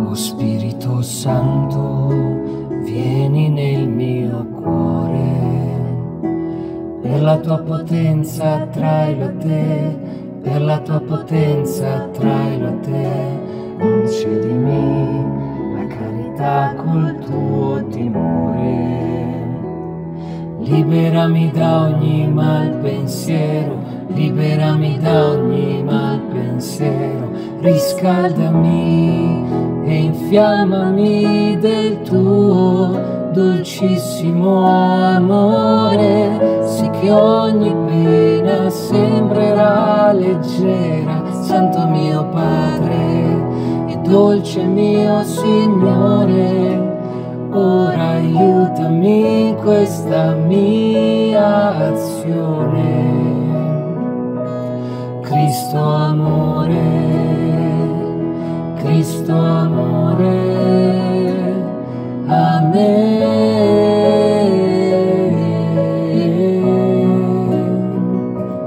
O Spirito Santo, vieni nel mio cuore, per la tua potenza attrailo a te, per la tua potenza attrailo a te, concedimi la carità col tuo timore. Liberami da ogni mal pensiero, liberami da ogni mal pensiero, riscaldami e infiammami del tuo dolcissimo amore, sì che ogni pena sembrerà leggera, Santo mio Padre e dolce mio Signore. Ora aiutami in questa mia azione. Cristo amore, Cristo amore.